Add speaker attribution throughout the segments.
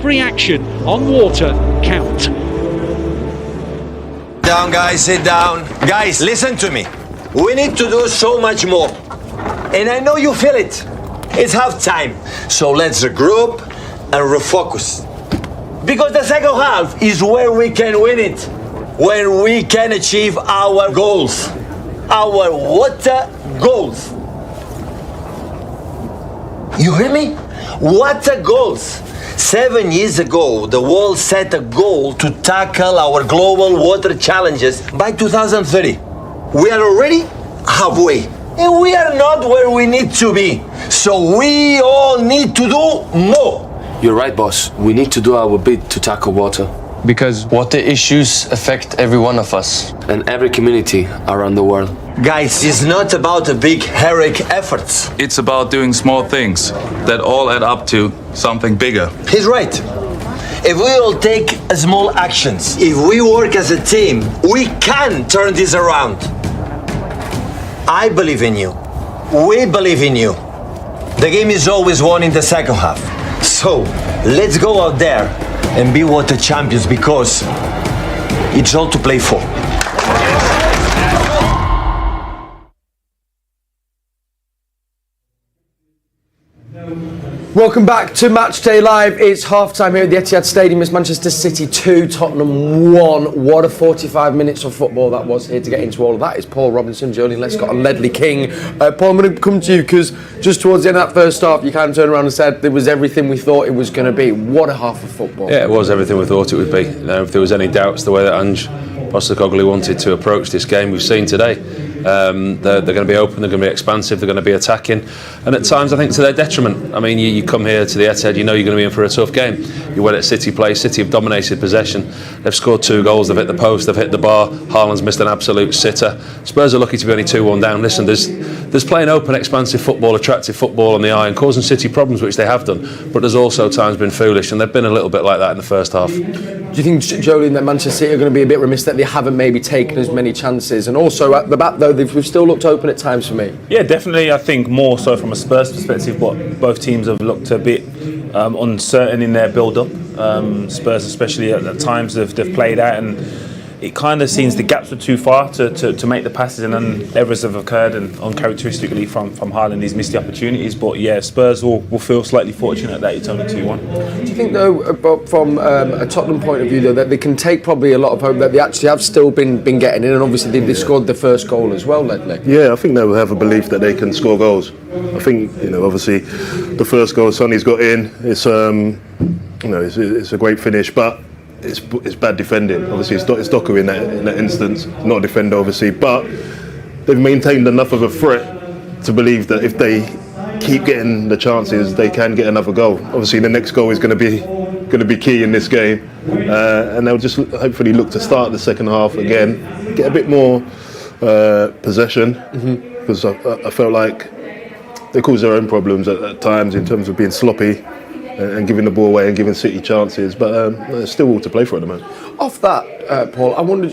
Speaker 1: Free action on water count.
Speaker 2: Down, guys, sit down. Guys, listen to me. We need to do so much more. And I know you feel it. It's half time. So let's regroup and refocus. Because the second half is where we can win it. Where we can achieve our goals. Our water goals. You hear me? Water goals. 7 years ago, the world set a goal to tackle our global water challenges by 2030. We are already halfway, and we are not where we need to be. So we all need to do more.
Speaker 3: You're right, boss. We need to do our bit to tackle water.
Speaker 4: Because water issues affect every one of us.
Speaker 3: And every community around the world.
Speaker 2: Guys, it's not about a big heroic efforts.
Speaker 5: It's about doing small things that all add up to something bigger.
Speaker 2: He's right. If we all take small actions, if we work as a team, we can turn this around. I believe in you. We believe in you. The game is always won in the second half. So, let's go out there and be water champions because it's all to play for.
Speaker 6: Welcome back to Matchday Live. It's half-time here at the Etihad Stadium. It's Manchester City 2, Tottenham 1. What a 45 minutes of football that was. Here to get into all of that is Paul Robinson, Joleon, Lescott and Ledley King. Paul, I'm going to come to you because just towards the end of that first half, you kind of turned around and said it was everything we thought it was going to be. What a half of football.
Speaker 7: Yeah, it was everything we thought it would be. If there was any doubts, the way that Ange Postecoglou wanted to approach this game, we've seen today. They're going to be open, they're going to be expansive, they're going to be attacking, and at times I think to their detriment. I mean, you come here to the Etihad, you know you're going to be in for a tough game. You went at City Place, City have dominated possession, they've scored 2 goals, they've hit the post, they've hit the bar, Haaland's missed an absolute sitter. Spurs are lucky to be only 2-1 down. Listen, there's playing open, expansive football, attractive football on the eye and causing City problems, which they have done, but there's also times been foolish, and they've been a little bit like that in the first half.
Speaker 6: Do you think, Joleon, that Manchester City are going to be a bit remiss that they haven't maybe taken as many chances? And also at the back, though, we've still looked open at times for me.
Speaker 8: Yeah, definitely. I think more so from a Spurs perspective, but both teams have looked a bit uncertain in their build-up. Spurs, especially at times, they've played out, and it kind of seems the gaps were too far to make the passes, and then errors have occurred, and uncharacteristically from Haaland, he's missed the opportunities. But yeah, Spurs will feel slightly fortunate that it's only 2-1.
Speaker 6: Do you think, though, from a Tottenham point of view, though, that they can take probably a lot of hope that they actually have still been getting in, and obviously they scored the first goal as well, Ledley?
Speaker 9: Yeah, I think they will have a belief that they can score goals. I think, obviously the first goal Sonny's got in, it's it's a great finish, but it's bad defending. Obviously, it's Docker in that instance, not a defender, obviously, but they've maintained enough of a threat to believe that if they keep getting the chances, they can get another goal. Obviously, the next goal is going to be key in this game, and they'll just hopefully look to start the second half again, get a bit more possession, because I felt like they caused their own problems at times in terms of being sloppy and giving the ball away and giving City chances, but there's still all to play for at the moment.
Speaker 6: Off that, Paul, I wondered,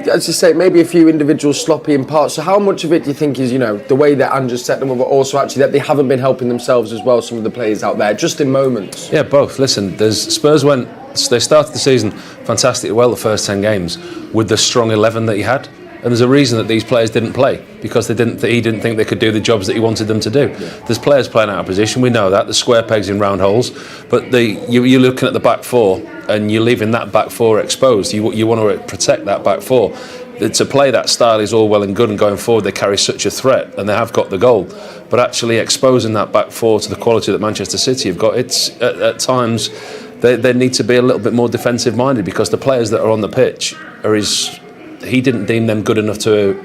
Speaker 6: as you say, maybe a few individuals sloppy in parts, so how much of it do you think is, the way that Ange set them up, but also actually that they haven't been helping themselves as well, some of the players out there, just in moments?
Speaker 7: Yeah, both. Listen, they started the season fantastically well, the first 10 games, with the strong 11 that he had. And there's a reason that these players didn't play, because he didn't think they could do the jobs that he wanted them to do. Yeah. There's players playing out of position, we know that. There's square pegs in round holes, but you're looking at the back four and you're leaving that back four exposed. You want to protect that back four. To play that style is all well and good, and going forward they carry such a threat, and they have got the goal. But actually exposing that back four to the quality that Manchester City have got, it's at times they need to be a little bit more defensive minded, because the players that are on the pitch he didn't deem them good enough to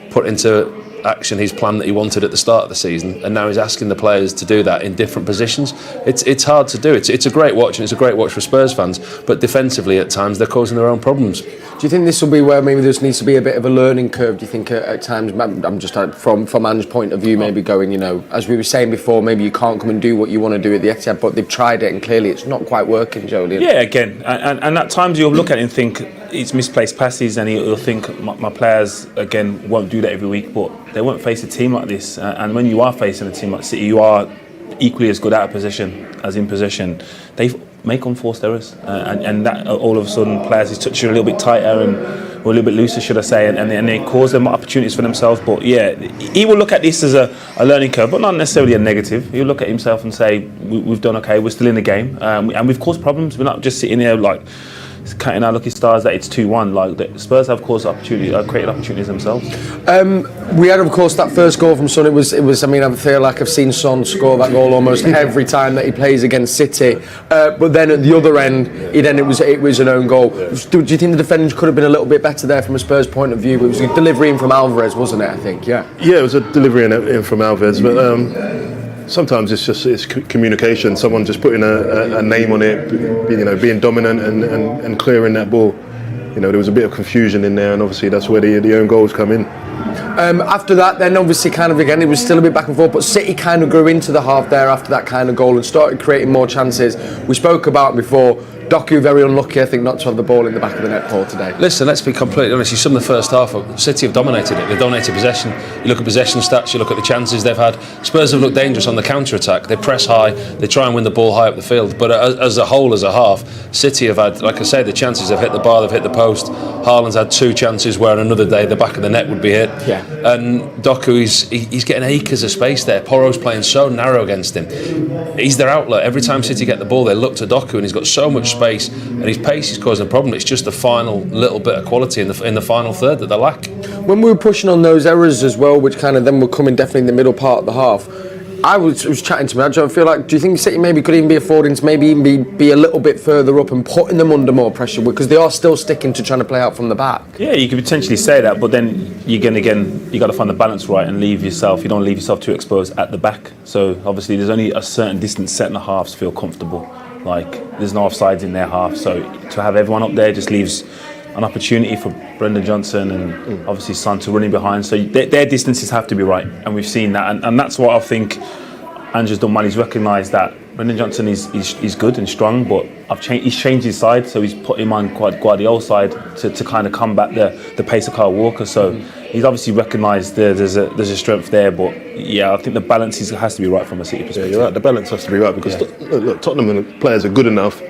Speaker 7: put into action his plan that he wanted at the start of the season, and now he's asking the players to do that in different positions. It's hard to do. It's a great watch, and it's a great watch for Spurs fans, but defensively at times they're causing their own problems.
Speaker 6: Do you think this will be where maybe there needs to be a bit of a learning curve, do you think, at times? I'm just from Ange's point of view, maybe going, as we were saying before, maybe you can't come and do what you want to do at the Etihad, but they've tried it and clearly it's not quite working, Joleon.
Speaker 8: Yeah, again, and at times you'll look at it and think it's misplaced passes, and you'll think my players, again, won't do that every week, but they won't face a team like this. And when you are facing a team like City, you are equally as good out of position as in possession. They've make unforced errors, and that all of a sudden players is touching a little bit tighter and or a little bit looser, should I say, and they cause them opportunities for themselves. But yeah, he will look at this as a learning curve, but not necessarily a negative. He'll look at himself and say, we've done okay, we're still in the game, and we've caused problems. We're not just sitting here like counting our lucky stars that it's 2-1. Like the Spurs have caused opportunity, created opportunities themselves.
Speaker 6: We had, of course, that first goal from Son. It was. I mean, I feel like I've seen Son score that goal almost every time that he plays against City. But then at the other end, it was an own goal. Do you think the defenders could have been a little bit better there from a Spurs point of view? It was a delivery in from Alvarez, wasn't it? I think. Yeah.
Speaker 9: Yeah, it was a delivery in from Alvarez, but. Sometimes it's communication. Someone just putting a name on it, being dominant and clearing that ball. There was a bit of confusion in there, and obviously that's where the own goals come in.
Speaker 6: After that, then obviously kind of again, it was still a bit back and forth, but City kind of grew into the half there after that kind of goal and started creating more chances. We spoke about before. Doku very unlucky, I think, not to have the ball in the back of the net, Paul, today.
Speaker 7: Listen, let's be completely honest. You sum the first half up, City have dominated it. They've dominated possession. You look at possession stats, you look at the chances they've had. Spurs have looked dangerous on the counter-attack. They press high, they try and win the ball high up the field. But as a whole, as a half, City have had, like I say, the chances. They've hit the bar, they've hit the post. Haaland's had 2 chances where on another day the back of the net would be hit.
Speaker 6: Yeah.
Speaker 7: And Doku, he's getting acres of space there. Porro's playing so narrow against him. He's their outlet. Every time City get the ball, they look to Doku, and he's got so much space, and his pace is causing a problem. It's just the final little bit of quality in the final third that they lack.
Speaker 6: When we were pushing on those errors as well, which kind of then were coming definitely in the middle part of the half, I was chatting to me. I feel like, do you think City maybe could even be affording to maybe even be a little bit further up and putting them under more pressure, because they are still sticking to trying to play out from the back?
Speaker 8: Yeah, you could potentially say that, but then you got to find the balance right and you don't leave yourself too exposed at the back. So obviously there's only a certain distance set in the halves to feel comfortable. Like there's no offsides in their half, so to have everyone up there just leaves an opportunity for Brendan Johnson and obviously Son to run in behind. So their distances have to be right, and we've seen that, and that's what I think Andrew's done well. He's recognised that Brendan Johnson is good and strong, but he's changed his side, so he's put him on Guardiola's side to kind of combat the pace of Kyle Walker. So he's obviously recognised there's a strength there, but yeah, I think the balance has to be right from a City perspective.
Speaker 9: Yeah, you're right. The balance has to be right, because look, Tottenham players are good enough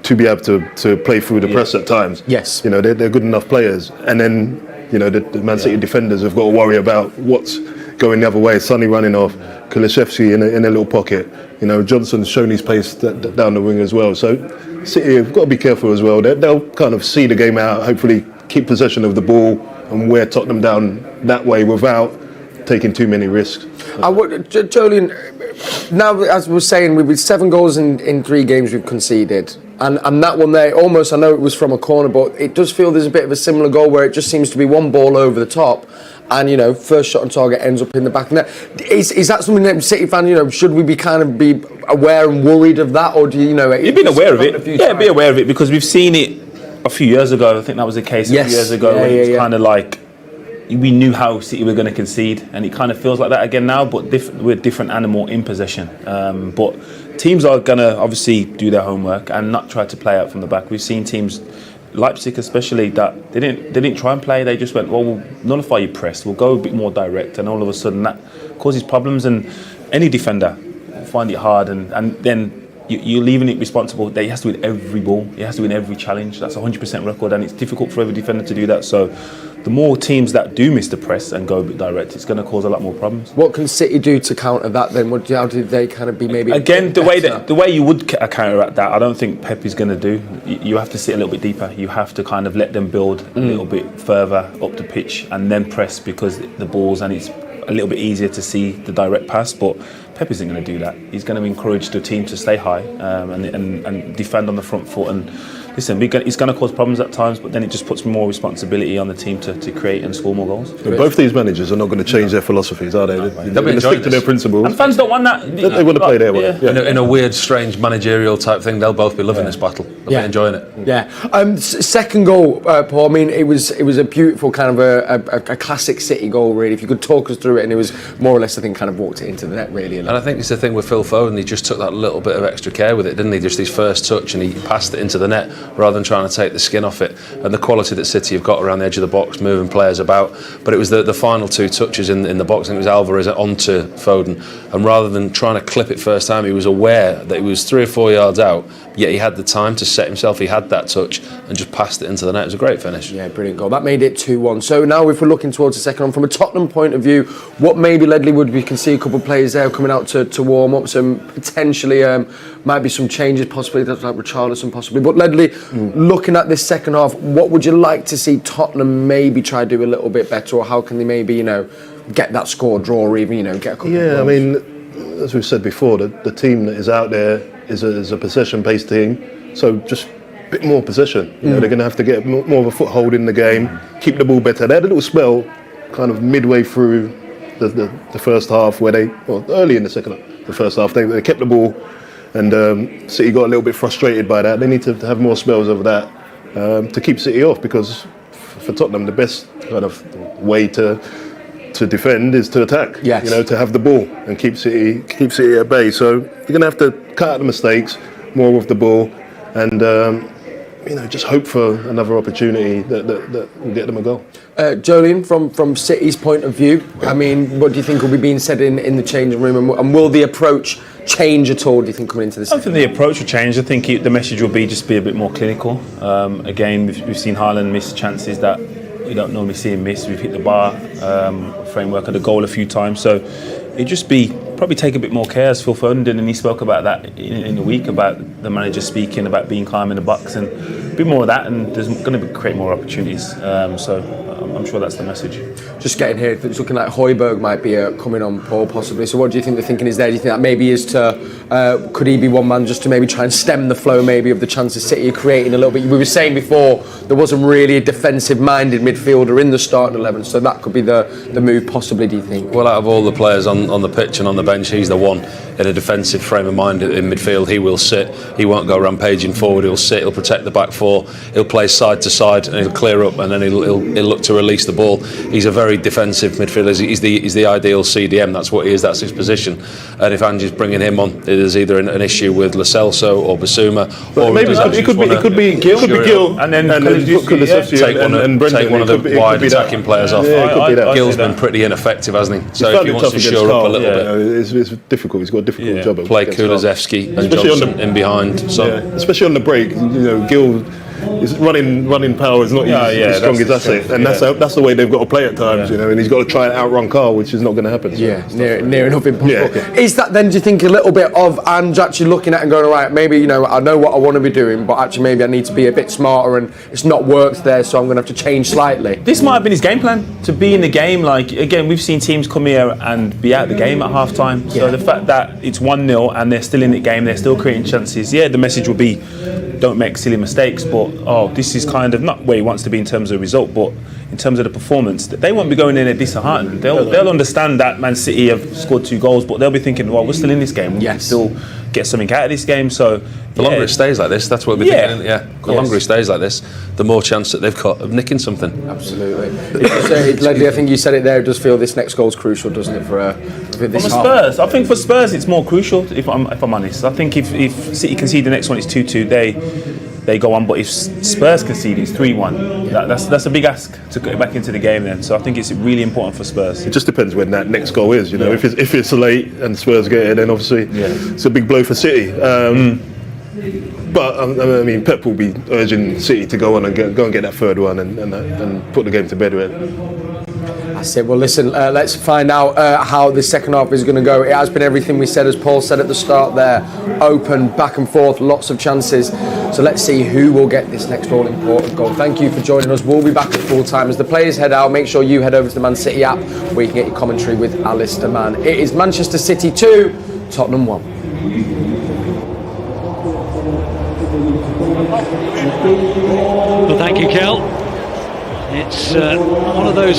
Speaker 9: to be able to play through the press at times.
Speaker 6: Yes.
Speaker 9: They're good enough players, and then the Man City defenders have got to worry about what's going the other way. Sonny running off, Kulusevski in a little pocket. Johnson's shown his pace down the wing as well. So City have got to be careful as well. They'll kind of see the game out, hopefully keep possession of the ball and wear Tottenham down that way without taking too many risks.
Speaker 6: Joleon, now as we were saying, we've 7 goals in 3 games we've conceded. And that one there, almost, I know it was from a corner, but it does feel there's a bit of a similar goal where it just seems to be one ball over the top, and first shot on target ends up in the back of the net. Is that something that City fan, should we be kind of be aware and worried of that, or do you know?
Speaker 8: You've been aware of it. Yeah, be aware of it, because we've seen it a few years ago. I think that was the case a few years ago. When it was kind of like we knew how City were going to concede, and it kind of feels like that again now. But we're a different animal in possession. But teams are going to obviously do their homework and not try to play out from the back. We've seen teams, Leipzig especially, that they didn't try and play. They just went, well, we'll nullify your press. We'll go a bit more direct, and all of a sudden that causes problems. And any defender will find it hard, and then you're leaving it responsible. He has to win every ball. He has to win every challenge. That's a 100% record, and it's difficult for every defender to do that. So the more teams that do miss the press and go a bit direct, it's going to cause a lot more problems.
Speaker 6: What can City do to counter that then? How do they kind of be maybe
Speaker 8: again the way you would counteract that? I don't think Pep is going to do. You have to sit a little bit deeper. You have to kind of let them build a little bit further up the pitch and then press, because the balls, and it's a little bit easier to see the direct pass. But Pep isn't going to do that. He's going to encourage the team to stay high and defend on the front foot. And listen, it's going to cause problems at times, but then it just puts more responsibility on the team to create and score more goals.
Speaker 9: Both these managers are not going to change their philosophies, are they? They're going to stick to their principles.
Speaker 8: And fans don't want that.
Speaker 9: They want to play their way.
Speaker 7: Yeah. In a weird, strange managerial type thing, they'll both be loving this battle. They'll be enjoying it.
Speaker 6: Yeah. Second goal, Paul. I mean, it was a beautiful kind of a classic City goal, really. If you could talk us through it, and it was more or less, I think, kind of walked it into the net, really.
Speaker 7: And I think it's the thing with Phil Foden. He just took that little bit of extra care with it, didn't he? Just his first touch, and he passed it into the net rather than trying to take the skin off it. And the quality that City have got around the edge of the box, moving players about. But it was the final 2 touches in the box, and it was Alvarez onto Foden. And rather than trying to clip it first time, he was aware that he was 3 or 4 yards out, yet he had the time to set himself. He had that touch and just passed it into the net. It was a great finish.
Speaker 6: Yeah, brilliant goal. That made it 2-1. So now if we're looking towards the second one, from a Tottenham point of view, what maybe Ledley would, we can see a couple of players there coming out to warm up, so potentially might be some changes possibly, that's like Richarlison possibly. But Ledley, looking at this second half, what would you like to see Tottenham maybe try to do a little bit better, or how can they maybe, you know, get that score, draw, or even, you know, get a couple of goals?
Speaker 9: I mean, as we've said before, the team that is out there is a possession-based team, so just a bit more possession. You know, they're going to have to get more of a foothold in the game, keep the ball better. They had a little spell kind of midway through the first half where early in the first half, they kept the ball, and City got a little bit frustrated by that. They need to have more spells of that to keep City off, because for Tottenham, the best kind of way to defend is to attack.
Speaker 6: Yes.
Speaker 9: You know, to have the ball and keep City at bay. So you're going to have to cut out the mistakes, more with the ball, and you know, just hope for another opportunity that will get them a goal.
Speaker 6: Joleon, from City's point of view, I mean, what do you think will be being said in the changing room, and will the approach change at all, do you think, coming into this?
Speaker 8: I think the approach will change. I think the message will be just be a bit more clinical. Again, we've seen Haaland miss chances that we don't normally see him miss. We've hit the bar framework of the goal a few times, so it just probably take a bit more care, as Phil Foden did, and he spoke about that in the week, about the manager speaking about being calm in the box, and a bit more of that, and there's going to create more opportunities. So I'm sure that's the message.
Speaker 6: Just getting here, it's looking like Højbjerg might be coming on, Paul, possibly. So what do you think the thinking is there? Do you think that maybe is could he be one man just to maybe try and stem the flow maybe of the chances City are creating a little bit? We were saying before there wasn't really a defensive-minded midfielder in the starting 11, so that could be the move possibly, do you think?
Speaker 7: Well, out of all the players on the pitch and on the bench, he's the one in a defensive frame of mind in midfield. He will sit, he won't go rampaging forward, he'll sit, he'll protect the back four, he'll play side to side, and he'll clear up, and then he'll look to release the ball. He's a very defensive midfielder. He's the ideal CDM. That's what he is, that's his position. And if Angie's bringing him on, there's either an issue with Lo Celso or Basuma, or
Speaker 9: maybe it could be Gil, and then
Speaker 7: take one of the wide attacking players off. Gil's been pretty ineffective, hasn't he? So if he wants to shore up a little bit,
Speaker 9: it's difficult. He's got a difficult job.
Speaker 7: Play Kulusevski and Johnson in behind. So
Speaker 9: especially on the break, you know, Gil. His running power is not his strongest asset, and that's the way they've got to play at times, you know. And he's got to try and outrun Carl, which is not going to happen.
Speaker 6: Near enough impossible. Is that then, do you think, a little bit of Ange actually looking at and going, all right, maybe, you know, I know what I want to be doing, but actually maybe I need to be a bit smarter, and it's not worked there, so I'm going to have to change slightly?
Speaker 8: This might have been his game plan, to be in the game. Like, again, we've seen teams come here and be out of the game at half time. So the fact that it's 1-0 and they're still in the game, they're still creating chances. Yeah, the message will be, don't make silly mistakes, but this is kind of not where he wants to be in terms of the result, but in terms of the performance, they won't be going in there disheartened. They'll understand that Man City have scored 2 goals, but they'll be thinking, well, we're still in this game. We can still get something out of this game. So
Speaker 7: the longer it stays like this, that's what we're thinking. The longer it stays like this, the more chance that they've got of nicking something.
Speaker 6: Absolutely. Ledley, I think you said it there. It does feel this next goal's crucial, doesn't it, for this half?
Speaker 8: Spurs, I think for Spurs it's more crucial. If I'm honest, I think if City concede the next one, it's 2-2. They go on, but if Spurs concede, it's 3-1. That's a big ask to get back into the game then. So I think it's really important for Spurs.
Speaker 9: It just depends when that next goal is. You know, if it's late and Spurs get it, then obviously it's a big blow for City. But I mean, Pep will be urging City to go on and go and get that third one and put the game to bed with.
Speaker 6: I said, well, listen, let's find out how the second half is going to go. It has been everything we said, as Paul said at the start there. Open, back and forth, lots of chances. So let's see who will get this next all-important goal. Thank you for joining us. We'll be back at full time. As the players head out, make sure you head over to the Man City app where you can get your commentary with Alistair Mann. It is Manchester City 2, Tottenham 1.
Speaker 1: Well, thank you, Kel. It's one of those